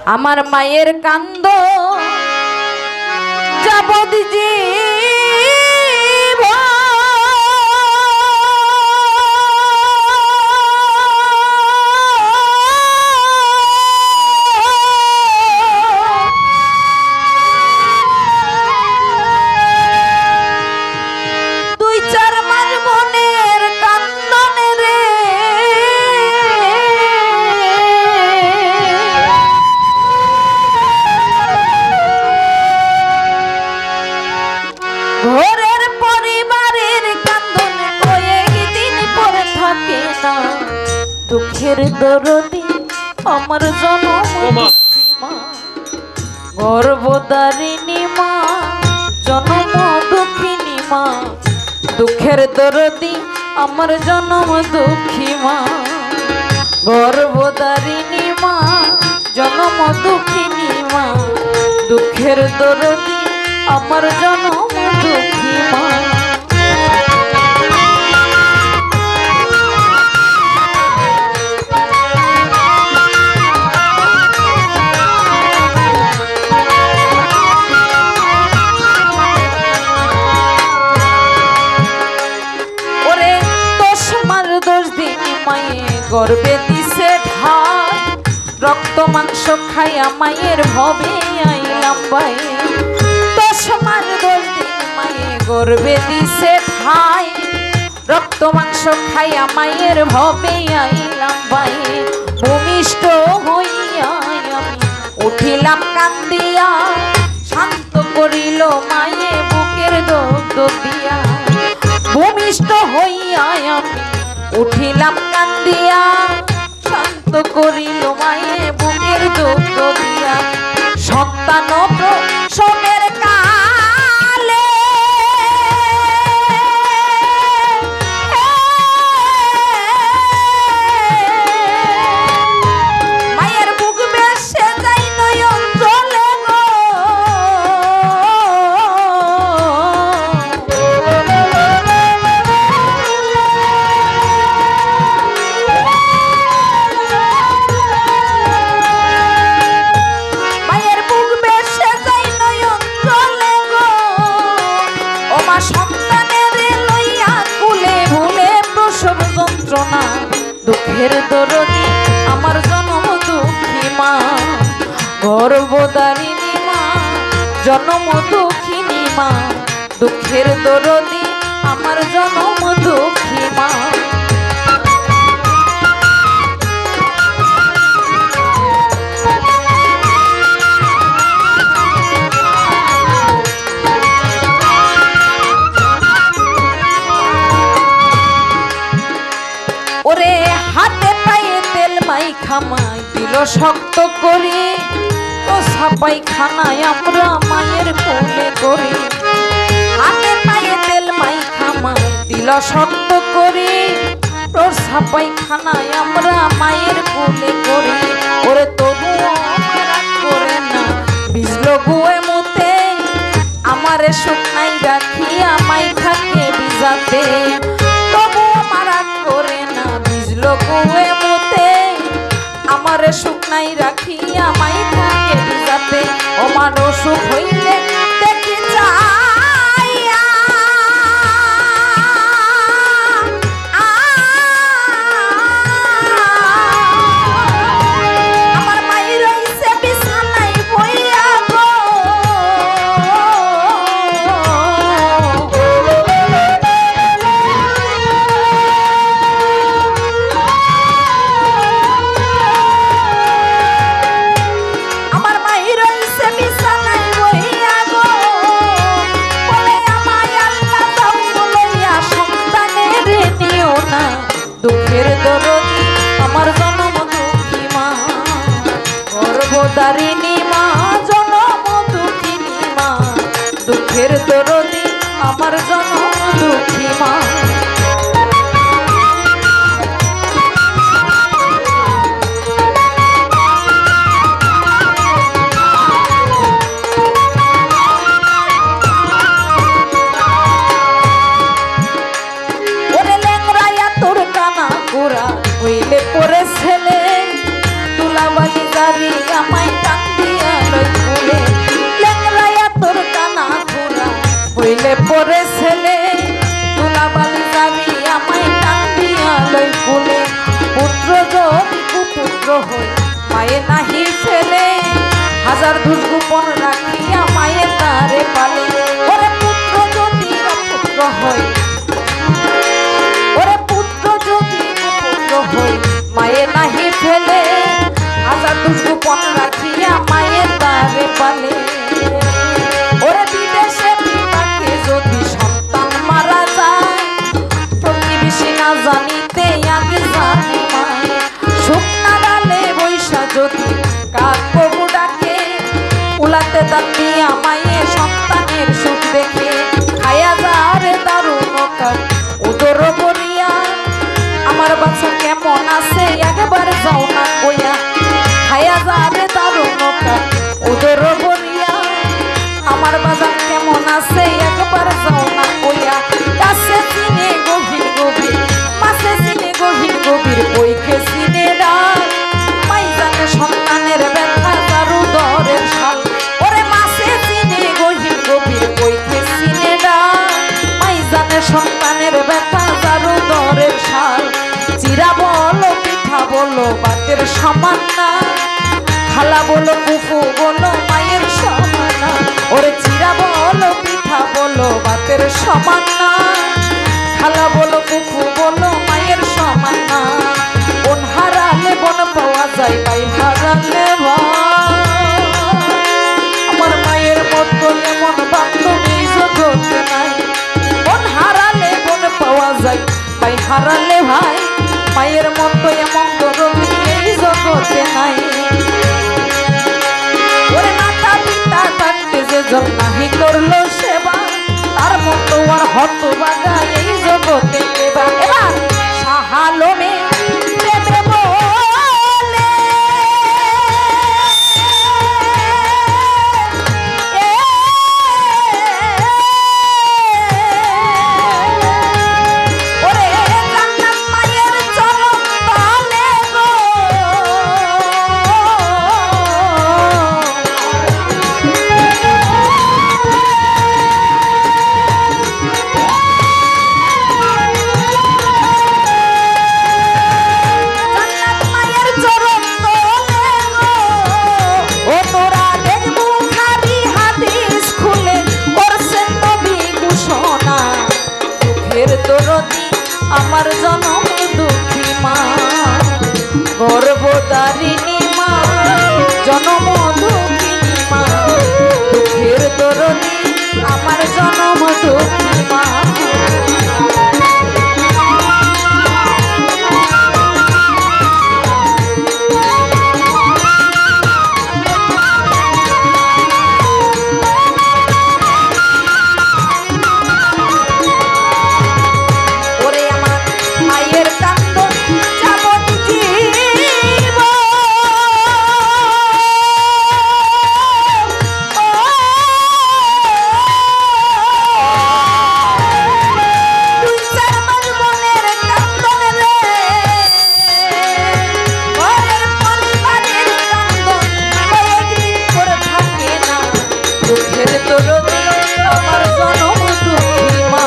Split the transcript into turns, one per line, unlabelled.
আমার মায়ের কান্দ যাবদি দুঃখের দরদি আমার জনম গর্ভধারিণী মা জনম দুঃখিনী মা দুঃখের দরদি আমার জনম দুঃখী মা গর্ভধারিণী মা জনম দুঃখিনী মা দুঃখের দরদি আমার জনম দুঃখী মা গর্বে দিছে ঢাক রক্ত মাংস খাইয়া মায়ের ভবে আইলাম ভাই 10 মাস 10 দিন মায়ে গর্বে দিছে ঠাই রক্ত মাংস খাইয়া মায়ের ভবে আইলাম ভাই ভূমিষ্ঠ হইয়া আমি উঠিলাম কান্দিয়া শান্ত করিল মায়ে বুকের দগ্ধ দিয়া ভূমিষ্ঠ হইয়া আমি উঠিলাম কান্দিয়া শান্ত করিল মায়ে বুকের দুঃখ দিয়া সন্তান প্রসবের কালে মায়ের বুক বেশে যাই নয়ন জলে গো দুঃখের দরদি আমার জনম দুঃখী মা গর্ভধারিণী মা জনম দুঃখিনী মা দুঃখের দরদি আমার জনম দুঃখী মা খামাই দিল শক্ত করি তো সাপাই খানায় আমরা মায়ের কোলে করি হাতে পায়ে তেল মাই খামাই দিল শক্ত করি তোর সাপাই খানায় আমরা মায়ের কোলে করি ওরে তবুও রাগ করে না বিজলো গুয়ে মুতে আমারে শুকনাই রাখিয়া মাই থাকে বিজাতে তবুও রাগ করে না বিজলো গুয়ে মুতে আমারে শুকনাই রাখিয়া মাই থাকে যাতে ও মানুষ হইলে দেখি যাইয়া আমার মাই রইছে বিছানাই বইয়া গো দুঃখের দরদি আমার জনম দুঃখী মা গর্ভধারিণী মা জনম দুঃখিনী মা দুঃখের দরদি আমার জনম দুঃখী মা হইলে পরে ছেলে তুলাবালি গাড়ি আমায় হই মায়ে নাহি ফেলে, হাজার দুষ গোপন রাখিয়া মায়ের দ্বারে পালে। ওরে পুত্র যদি অপুত্র হই, ওরে পুত্র যদি পুত্র হই মায়ে নাহি ফেলে, হাজার দুষ গোপন রাখিয়া মায়ের দ্বারে পালে। ওরে বিদেশে বিপাকে যদি সন্তান মারা যায়, প্রতিবেশী না জানিতে আগে জানে মায়। শুকনা ডালে বৈশা যদি কাক কবু ডাকে, উলাতে দাঁত দিয়া মায়ে সন্তানের সুখ দেখে। খায়া যারে দারুণ কাক উদর বরিয়া, আমার বাচ্চা কেমন আছে একবার যাও না কইয়া। খায়া যারে দারুণ কাক উদর বরিয়া, আমার বাজার কেমন আছে একবার যাও না কইয়া। কাছে চিনে গভীর গভীর, মাছে চিনে গভীর গভীর, বইকে চিনে ডাল। মাই জানে সন্তানের ব্যথা তার উদরের শাল। ওরে মাছে চিনে গভীর গভীর, বইকে চিনে ডাল। মাই জানে সন্তানের ব্যথা তার উদরের শাল। চিরা বলো পিঠা বলো বাতের সমান না, খালা বলো ফুফু বলো মায়ের সমান না। ওরে চিরা বলো পিঠা বলো বাতের সমান না, খালা বলো ফুফু বলো মায়ের সমান না। বোন হারালে বোন পাওয়া যায়, ভাই হারালে ভাই। আমার মায়ের মতো এমন বান্ধবী জগতে নাই। বোন হারালে বোন পাওয়া যায়, ভাই হারালে ভাই। মায়ের মতো এমন দরদি এই জগতে নাই। ওরে মাতা পিতা থাকতে যে জন নাহি করলো সেবা, তার মতো আর হতভাগা এই জগতে কেবা। এবার সাহালমে প্রেমে বলে ওরে জান্নাত মায়ের চরণ তলে গো। আমার জনম দুঃখী মা, গর্ভধারিণী মা, জনম দুঃখিনী মা, দুঃখের দরদি আমার জনম দুঃখী মা। আমার জনম দুঃখী মা,